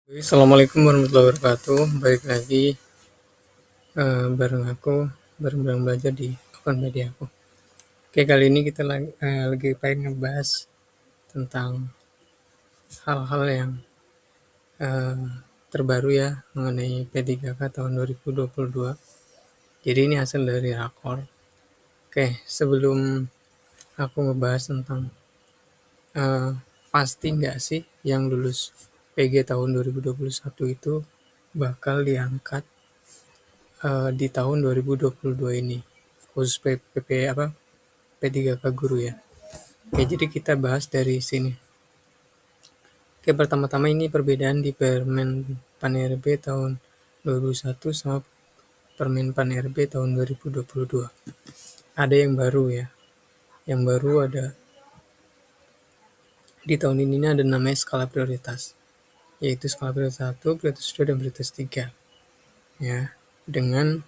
Assalamualaikum warahmatullahi wabarakatuh. Balik lagi bareng aku, bareng belajar di akun media aku. Oke, kali ini kita lagi pengen ngebahas tentang hal-hal yang eh, terbaru ya mengenai P3K tahun 2022. Jadi ini hasil dari rakor. Oke, sebelum aku ngebahas tentang eh, pasti nggak sih yang lulus PG tahun 2021 itu bakal diangkat di tahun 2022 ini, khusus P3K guru ya. Oke, jadi kita bahas dari sini. Oke, pertama-tama ini perbedaan di Permen Pan RB tahun 2001 sama Permen Pan RB tahun 2022. Ada yang baru ya. Yang baru ada di tahun ini ada namanya skala prioritas. Yaitu skala prioritas 1, prioritas 2, dan prioritas 3. Ya, dengan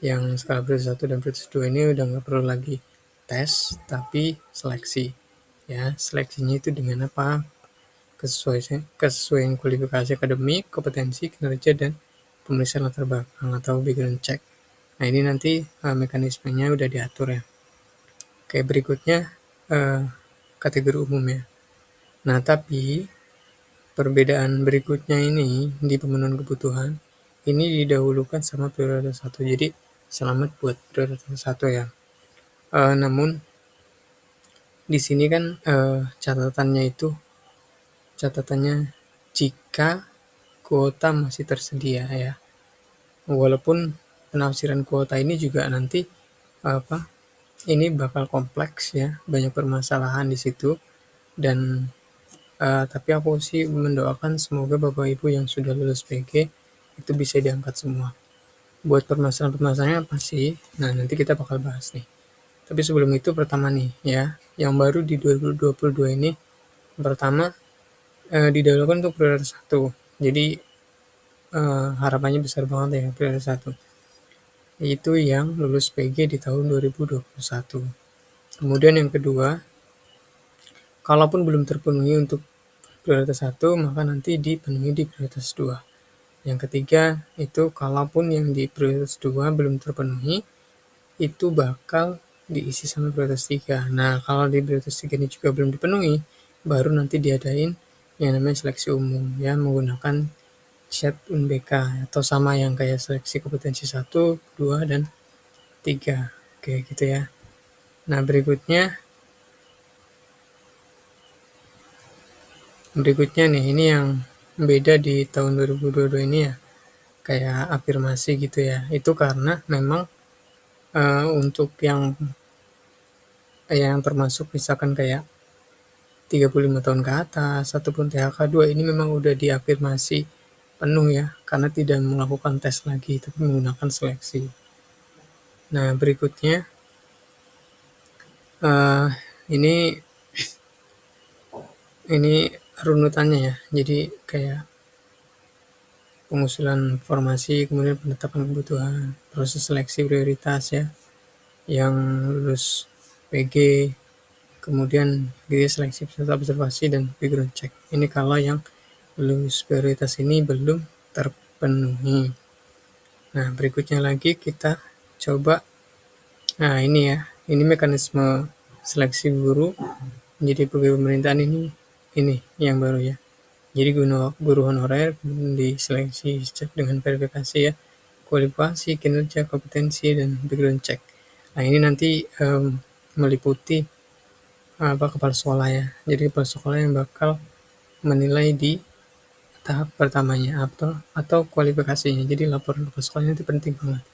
yang skala prioritas 1 dan prioritas 2 ini udah nggak perlu lagi tes, tapi seleksi. Ya, seleksinya itu dengan apa? Kesesuaian kualifikasi akademik, kompetensi, kinerja, dan pemeriksaan latar belakang atau background check. Nah, ini nanti mekanismenya udah diatur ya. Oke, berikutnya kategori umum ya. Nah, tapi perbedaan berikutnya ini di pemenuhan kebutuhan ini didahulukan sama prioritas 1. Jadi selamat buat prioritas 1 ya. Namun di sini kan catatannya jika kuota masih tersedia ya. Walaupun penafsiran kuota ini juga nanti ini bakal kompleks ya, banyak permasalahan di situ, dan tapi aku sih mendoakan semoga Bapak Ibu yang sudah lulus PG itu bisa diangkat semua. Buat permasalahan-permasalahannya apa sih? Nah, nanti kita bakal bahas nih. Tapi sebelum itu pertama nih ya, yang baru di 2022 ini pertama didahulukan untuk prioritas 1. Jadi harapannya besar banget ya prioritas 1. Itu yang lulus PG di tahun 2021. Kemudian yang kedua, kalaupun belum terpenuhi untuk prioritas 1, maka nanti dipenuhi di prioritas 2. Yang ketiga, itu kalaupun yang di prioritas 2 belum terpenuhi, itu bakal diisi sama prioritas 3. Nah, kalau di prioritas 3 ini juga belum dipenuhi, baru nanti diadain yang namanya seleksi umum ya, menggunakan chat UNBK atau sama yang kayak seleksi kompetensi 1, 2, dan 3. Oke, gitu ya. Nah, berikutnya nih, ini yang beda di tahun 2022 ini ya, kayak afirmasi gitu ya. Itu karena memang untuk yang termasuk misalkan kayak 35 tahun ke atas ataupun THK 2 ini memang udah diafirmasi penuh ya, karena tidak melakukan tes lagi tapi menggunakan seleksi. Nah, berikutnya ini runutannya ya. Jadi kayak pengusulan formasi, kemudian penetapan kebutuhan, proses seleksi prioritas ya, yang lulus PG, kemudian seleksi peserta observasi dan background check. Ini kalau yang lulus prioritas ini belum terpenuhi. Nah, berikutnya lagi kita coba, nah ini ya, ini mekanisme seleksi guru menjadi pegawai pemerintahan ini yang baru ya. Jadi guru honorer diseleksi dengan verifikasi ya, kualifikasi, kinerja, kompetensi, dan background check. Nah, ini nanti meliputi kepala sekolah ya. Jadi kepala sekolah yang bakal menilai di tahap pertamanya atau kualifikasinya. Jadi laporan kepala sekolahnya itu penting banget.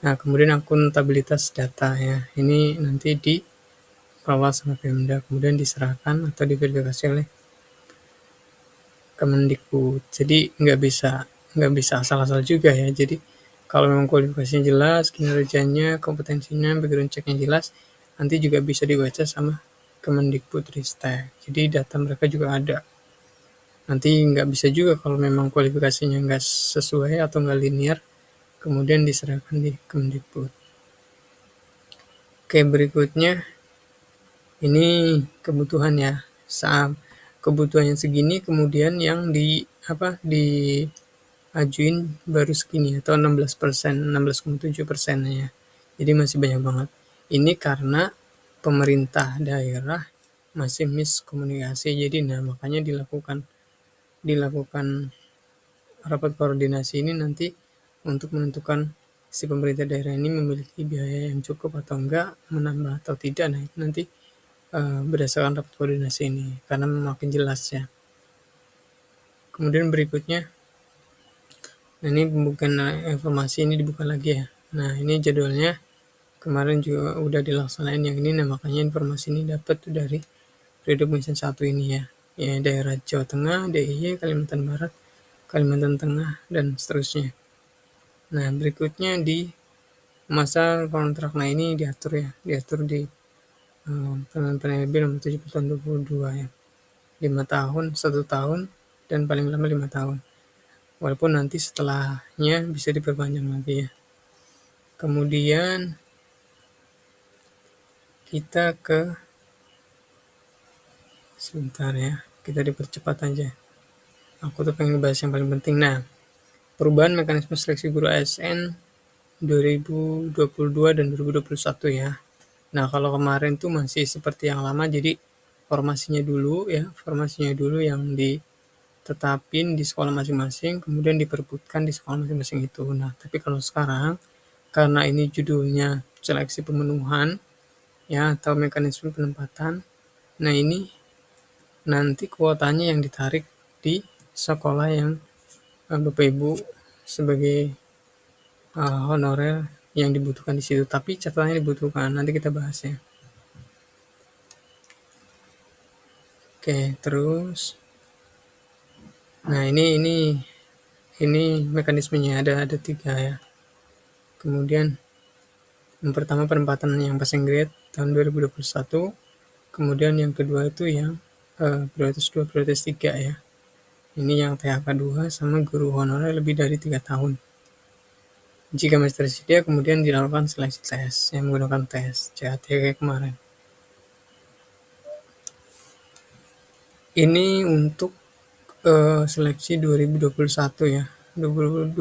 Nah, kemudian akuntabilitas data ya. Ini nanti dikelola sama Pemda, kemudian diserahkan atau diverifikasi oleh Kemendikbud. Jadi nggak bisa asal-asal juga ya. Jadi kalau memang kualifikasinya jelas, kinerjanya, kompetensinya, background checknya jelas, nanti juga bisa dibaca sama Kemendikbud Ristek. Jadi data mereka juga ada. Nanti nggak bisa juga kalau memang kualifikasinya nggak sesuai atau nggak linear, kemudian diserahkan di Kemendikbud. Oke, berikutnya ini kebutuhan ya. Saat kebutuhannya segini, kemudian yang diajuin baru segini atau 16%, 16,7% ya. Jadi masih banyak banget. Ini karena pemerintah daerah masih miskomunikasi. Jadi makanya dilakukan rapat koordinasi ini nanti untuk menentukan si pemerintah daerah ini memiliki biaya yang cukup atau enggak, menambah atau tidak. Nah, itu nanti berdasarkan rapat koordinasi ini karena makin jelas ya. Kemudian berikutnya, nah ini bukan informasi, ini dibuka lagi ya. Nah, ini jadwalnya kemarin juga udah dilaksanain yang ini, nah makanya informasi ini dapat dari periode pemilihan 1 ini ya. Ya, daerah Jawa Tengah, DIY, Kalimantan Barat, Kalimantan Tengah, dan seterusnya. Nah, berikutnya di masa kontrak, nah ini diatur di Permen PNBP nomor 70 tahun 2022 ya. 5 tahun, 1 tahun, dan paling lama 5 tahun. Walaupun nanti setelahnya bisa diperpanjang lagi ya. Kemudian kita sebentar ya, kita dipercepat aja. Aku tuh pengen bahas yang paling penting. Nah, perubahan mekanisme seleksi guru ASN 2022 dan 2021 ya. Nah, kalau kemarin tuh masih seperti yang lama, jadi formasinya dulu yang ditetapin di sekolah masing-masing, kemudian diperbutkan di sekolah masing-masing itu. Nah, tapi kalau sekarang, karena ini judulnya seleksi pemenuhan, ya, atau mekanisme penempatan, nah ini nanti kuotanya yang ditarik di sekolah yang Bapak Ibu sebagai honorer yang dibutuhkan di situ, tapi catatannya dibutuhkan, nanti kita bahas ya. Oke, terus nah ini mekanismenya ada 3 ya. Kemudian yang pertama penempatan yang passing grade tahun 2021, kemudian yang kedua itu yang prioritas 2, prioritas 3 ya. Ini yang THK 2 sama guru honorer lebih dari 3 tahun. Jika masih tersedia, kemudian dilakukan seleksi tes yang menggunakan tes CAT kayak kemarin. Ini untuk seleksi 2021 ya, 2021.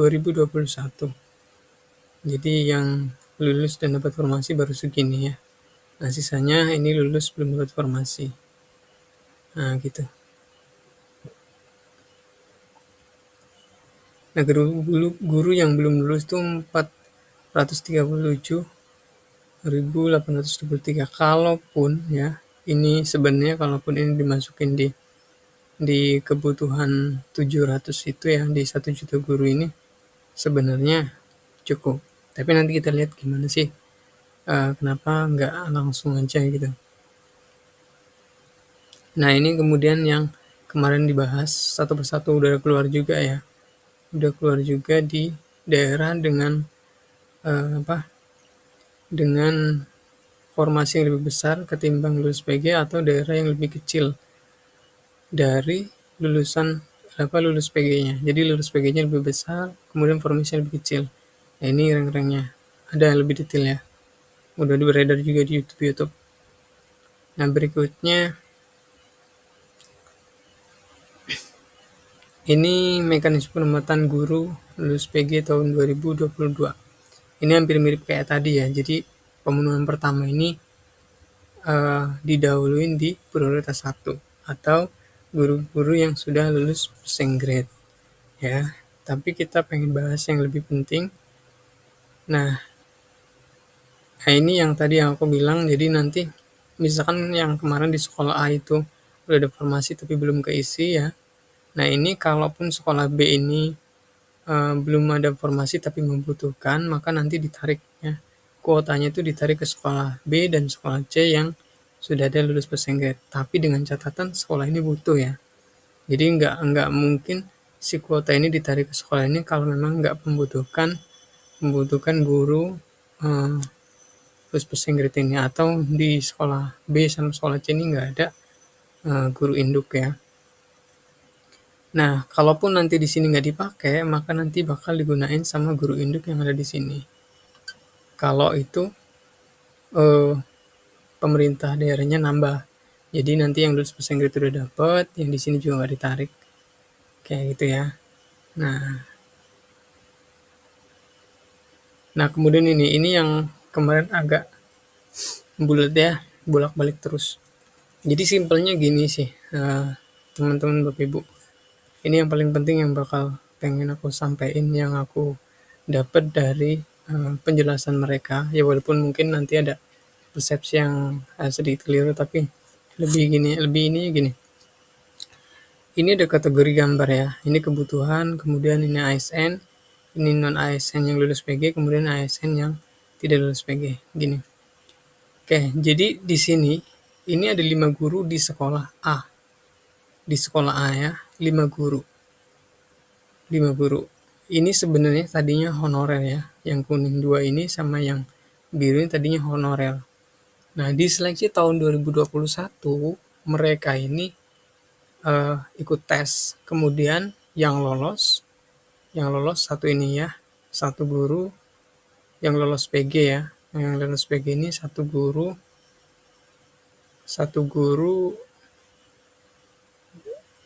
Jadi yang lulus dan dapat formasi baru segini ya. Nah, sisanya ini lulus belum dapat formasi. Nah, gitu. Nah, guru yang belum lulus tuh 437.823. Kalaupun ya, ini sebenarnya kalaupun ini dimasukin di kebutuhan 700 itu ya, di 1 juta guru ini sebenarnya cukup. Tapi nanti kita lihat gimana sih, kenapa nggak langsung aja gitu. Nah, ini kemudian yang kemarin dibahas satu persatu udah keluar juga ya. Udah keluar juga di daerah dengan dengan formasi yang lebih besar ketimbang lulus PG atau daerah yang lebih kecil dari lulus PG-nya. Jadi lulus PG-nya lebih besar, kemudian formasinya lebih kecil. Nah, ini rank-ranknya. Ada yang lebih detail ya. Udah beredar juga di YouTube. Nah, berikutnya ini mekanisme penempatan guru lulus PG tahun 2022. Ini hampir mirip kayak tadi ya. Jadi pemenuhan pertama ini didahuluin di prioritas 1 atau guru-guru yang sudah lulus passing grade ya. Tapi kita pengen bahas yang lebih penting. Nah, ini yang tadi yang aku bilang, jadi nanti misalkan yang kemarin di sekolah A itu udah ada formasi tapi belum keisi ya. Nah, ini kalaupun sekolah B ini belum ada formasi tapi membutuhkan, maka nanti ditarik ya. Kuotanya itu ditarik ke sekolah B dan sekolah C yang sudah ada lulus passing grade. Tapi dengan catatan sekolah ini butuh ya. Jadi nggak mungkin si kuota ini ditarik ke sekolah ini kalau memang nggak membutuhkan guru lulus passing grade ini, atau di sekolah B sama sekolah C ini nggak ada guru induk ya. Nah, kalaupun nanti di sini nggak dipakai, maka nanti bakal digunain sama guru induk yang ada di sini. Kalau itu pemerintah daerahnya nambah. Jadi nanti yang lulus passing grade udah dapet, yang di sini juga nggak ditarik. kayak gitu ya. Nah kemudian ini yang kemarin agak bulat ya, bolak-balik terus. Jadi simpelnya gini sih, teman-teman Bapak Ibu, ini yang paling penting yang bakal pengen aku sampaikan, yang aku dapat dari penjelasan mereka, ya walaupun mungkin nanti ada persepsi yang sedikit keliru, tapi lebih ini gini. Ini ada kategori gambar ya, ini kebutuhan, kemudian ini ASN, ini non ASN yang lulus PG, kemudian ASN yang tidak lulus PG, gini. Oke, jadi di sini ini ada 5 guru di sekolah A. Di sekolah A ya, 5 guru. 5 guru. Ini sebenarnya tadinya honorer ya. Yang kuning 2 ini sama yang biru ini tadinya honorer. Nah, di seleksi tahun 2021 mereka ini ikut tes. Kemudian yang lolos satu ini ya, satu guru yang lolos PG ya. Yang lolos PG ini satu guru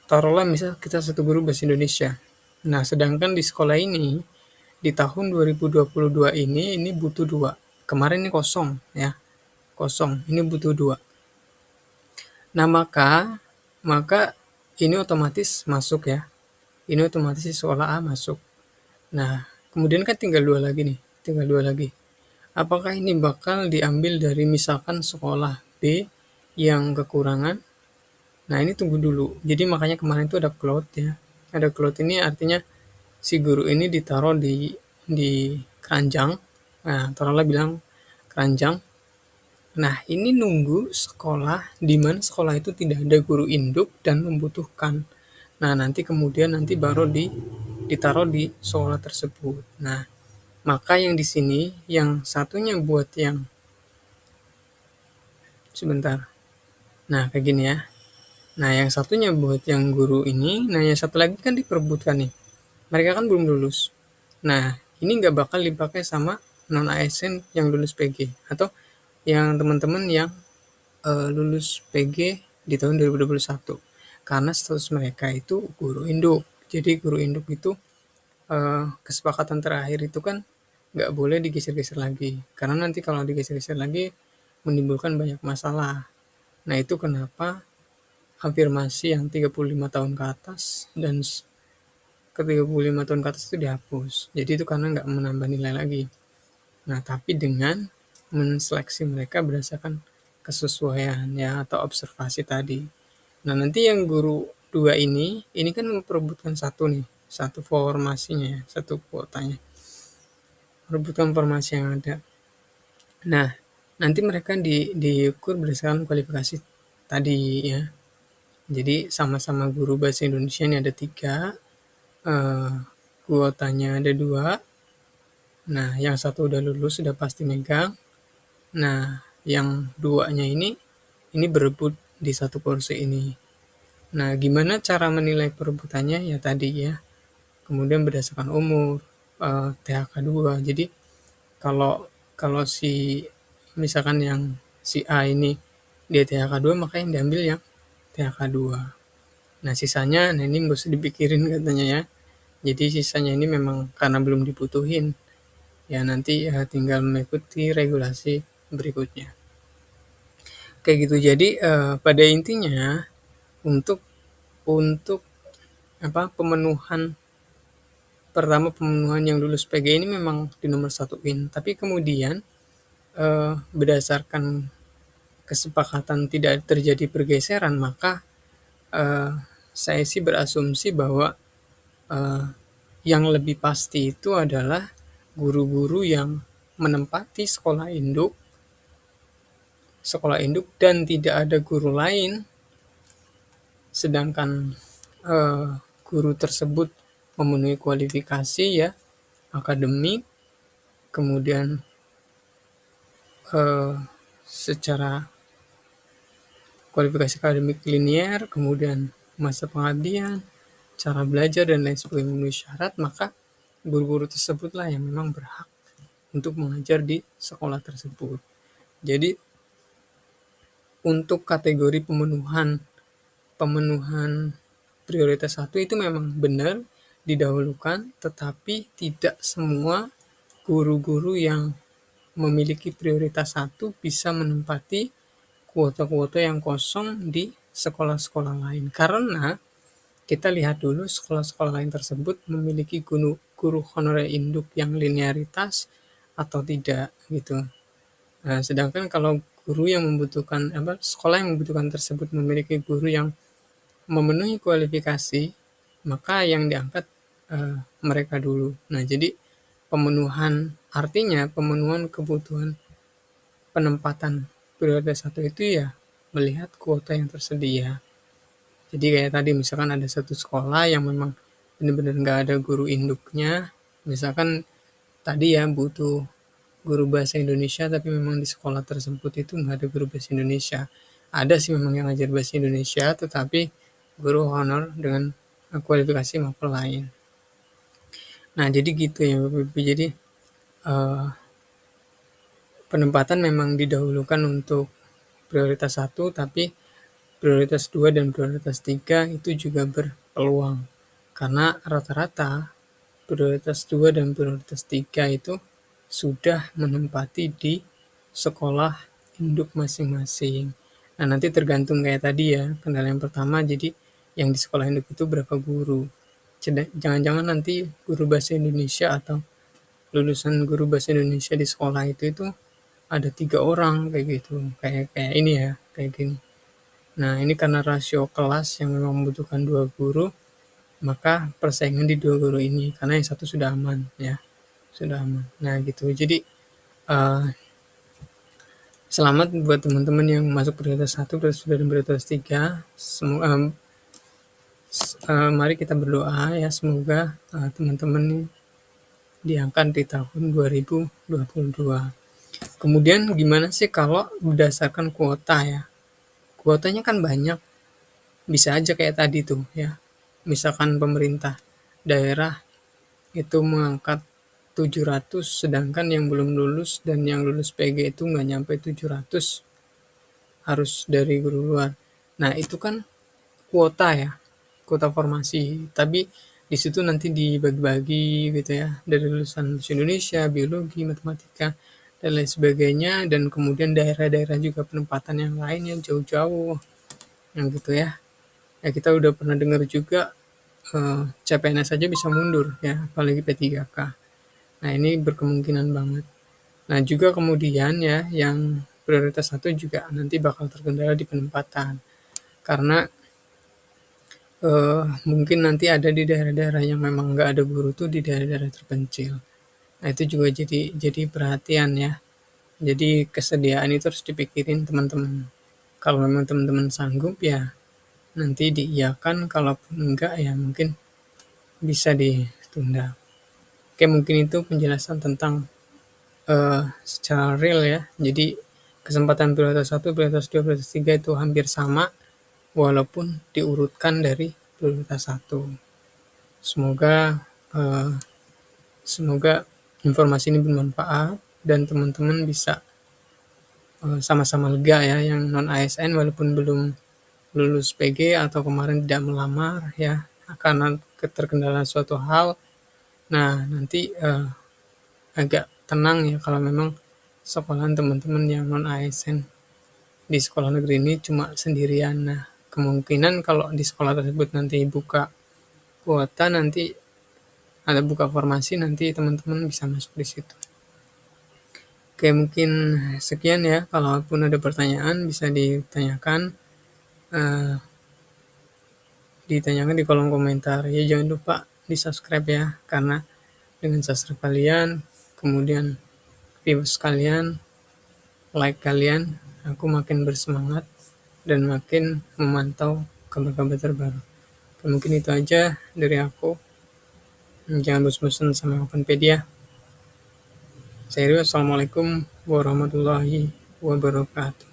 taruhlah misal kita satu guru bahasa Indonesia. Nah, sedangkan di sekolah ini di tahun 2022 ini butuh 2. Kemarin ini kosong ya. Kosong. Ini butuh 2. Nah, maka ini otomatis masuk ya. Ini otomatis sekolah A masuk. Nah, kemudian kan tinggal 2 lagi nih. Tinggal 2 lagi. Apakah ini bakal diambil dari misalkan sekolah B yang kekurangan? Nah, ini tunggu dulu. Jadi makanya kemarin itu ada cloud ya. Ada cloud ini artinya si guru ini ditaruh di keranjang. Nah, taruhlah bilang keranjang. Nah, ini nunggu sekolah di mana sekolah itu tidak ada guru induk dan membutuhkan. Nah, nanti baru ditaruh di sekolah tersebut. Nah, maka yang di sini yang satunya buat yang sebentar. Nah, kayak gini ya. Nah, yang satunya buat yang guru ini, nah yang satu lagi kan diperebutkan nih. Mereka kan belum lulus. Nah, ini nggak bakal dipakai sama non ASN yang lulus PG atau yang teman-teman yang lulus PG di tahun 2021 karena status mereka itu guru induk. Jadi guru induk itu kesepakatan terakhir itu kan nggak boleh digeser-geser lagi karena nanti kalau digeser-geser lagi menimbulkan banyak masalah. Nah, itu kenapa afirmasi yang 35 tahun ke atas dan ke 35 tahun ke atas itu dihapus. Jadi itu karena nggak menambah nilai lagi. Nah, tapi dengan menseleksi mereka berdasarkan kesesuaian ya atau observasi tadi. Nah, nanti yang guru 2 ini kan memperebutkan satu nih, satu formasinya ya, satu kuotanya. Merebutkan formasi yang ada. Nah, nanti mereka diukur berdasarkan kualifikasi tadi ya. Jadi sama-sama guru bahasa Indonesia ini ada 3, kuotanya ada 2. Nah, yang satu udah lulus, sudah pasti megang. Nah, yang 2-nya ini berebut di satu kursi ini. Nah, gimana cara menilai perebutannya? Ya tadi ya. Kemudian berdasarkan umur, THK 2. Jadi kalau kalau si misalkan yang si A ini dia THK 2, maka yang diambil yang THK 2. Nah, sisanya nah ini nggak usah dipikirin katanya ya. Jadi sisanya ini memang karena belum dibutuhin. Ya nanti ya tinggal mengikuti regulasi berikutnya. Kayak gitu. Jadi pada intinya untuk untuk pemenuhan pemenuhan yang lulus PG ini memang di nomor satuin. Tapi kemudian berdasarkan kesepakatan tidak terjadi pergeseran, maka saya sih berasumsi bahwa yang lebih pasti itu adalah guru-guru yang menempati sekolah induk dan tidak ada guru lain, sedangkan guru tersebut memenuhi kualifikasi ya akademik, kemudian secara kualifikasi akademik linier, kemudian masa pengabdian, cara belajar dan lain sebagainya memenuhi syarat, maka guru-guru tersebutlah yang memang berhak untuk mengajar di sekolah tersebut. Jadi untuk kategori pemenuhan prioritas 1 itu memang benar didahulukan, tetapi tidak semua guru-guru yang memiliki prioritas 1 bisa menempati kuota-kuota yang kosong di sekolah-sekolah lain. Karena kita lihat dulu sekolah-sekolah lain tersebut memiliki guru honorer induk yang linearitas atau tidak gitu. Nah, sedangkan kalau guru yang membutuhkan sekolah yang membutuhkan tersebut memiliki guru yang memenuhi kualifikasi, maka yang diangkat mereka dulu. Nah, jadi artinya pemenuhan kebutuhan penempatan prioritas 1 itu ya melihat kuota yang tersedia. Jadi kayak tadi misalkan ada satu sekolah yang memang benar-benar nggak ada guru induknya, misalkan tadi ya butuh guru bahasa Indonesia tapi memang di sekolah tersebut itu nggak ada guru bahasa Indonesia. Ada sih memang yang ngajar bahasa Indonesia, tetapi guru honor dengan kualifikasi mapel lain. Nah, jadi gitu ya Bapak Ibu. Jadi penempatan memang didahulukan untuk prioritas 1, tapi prioritas 2 dan prioritas 3 itu juga berpeluang. Karena rata-rata prioritas 2 dan prioritas 3 itu sudah menempati di sekolah induk masing-masing. Nah, nanti tergantung kayak tadi ya, kendala yang pertama jadi yang di sekolah induk itu berapa guru. Jangan-jangan nanti guru bahasa Indonesia atau lulusan guru bahasa Indonesia di sekolah itu ada 3 orang kayak gitu. Kayak ini ya, kayak gini. Nah, ini karena rasio kelas yang memang membutuhkan 2 guru, maka persaingan di 2 guru ini karena yang satu sudah aman ya. Sudah aman. Nah, gitu. Jadi selamat buat teman-teman yang masuk prioritas 1, prioritas 2 dan prioritas 3. Mari kita berdoa ya semoga teman-teman diangkat di tahun 2022. Kemudian gimana sih kalau berdasarkan kuota ya? Kuotanya kan banyak. Bisa aja kayak tadi tuh ya. Misalkan pemerintah daerah itu mengangkat 700, sedangkan yang belum lulus dan yang lulus PG itu nggak nyampe 700 harus dari guru luar. Nah, itu kan kuota ya, kuota formasi. Tapi di situ nanti dibagi-bagi gitu ya, dari lulusan bahasa Indonesia, biologi, matematika, dan lain sebagainya. Dan kemudian daerah-daerah juga penempatan yang lain yang jauh-jauh, yang gitu ya. Ya kita udah pernah dengar juga CPNS saja bisa mundur ya, apalagi P3K. Nah, ini berkemungkinan banget. Nah, juga kemudian ya yang prioritas 1 juga nanti bakal terkendala di penempatan. Karena mungkin nanti ada di daerah-daerah yang memang nggak ada guru tuh di daerah-daerah terpencil. Nah, itu juga jadi perhatian ya. Jadi kesediaan itu harus dipikirin teman-teman. Kalau memang teman-teman sanggup ya nanti diiyakan, kalaupun enggak ya mungkin bisa ditunda. Oke, mungkin itu penjelasan tentang secara real ya. Jadi kesempatan prioritas 1, prioritas 2, prioritas 3 itu hampir sama walaupun diurutkan dari prioritas 1. Semoga informasi ini bermanfaat dan teman-teman bisa sama-sama lega ya, yang non ASN walaupun belum lulus PG atau kemarin tidak melamar ya karena keterkendala suatu hal. Nah, nanti agak tenang ya kalau memang sekolahan teman-teman yang non ASN di sekolah negeri ini cuma sendirian. Nah, kemungkinan kalau di sekolah tersebut nanti buka kuota, nanti ada buka formasi, nanti teman-teman bisa masuk di situ. Oke, mungkin sekian ya. Kalaupun ada pertanyaan bisa ditanyakan di kolom komentar. Ya, jangan lupa di subscribe ya, karena dengan subscribe kalian, kemudian views kalian, like kalian, aku makin bersemangat dan makin memantau kabar-kabar terbaru. Mungkin itu aja dari aku. Jangan bosan-bosan sama Openpedia. Saya Rio, assalamualaikum warahmatullahi wabarakatuh.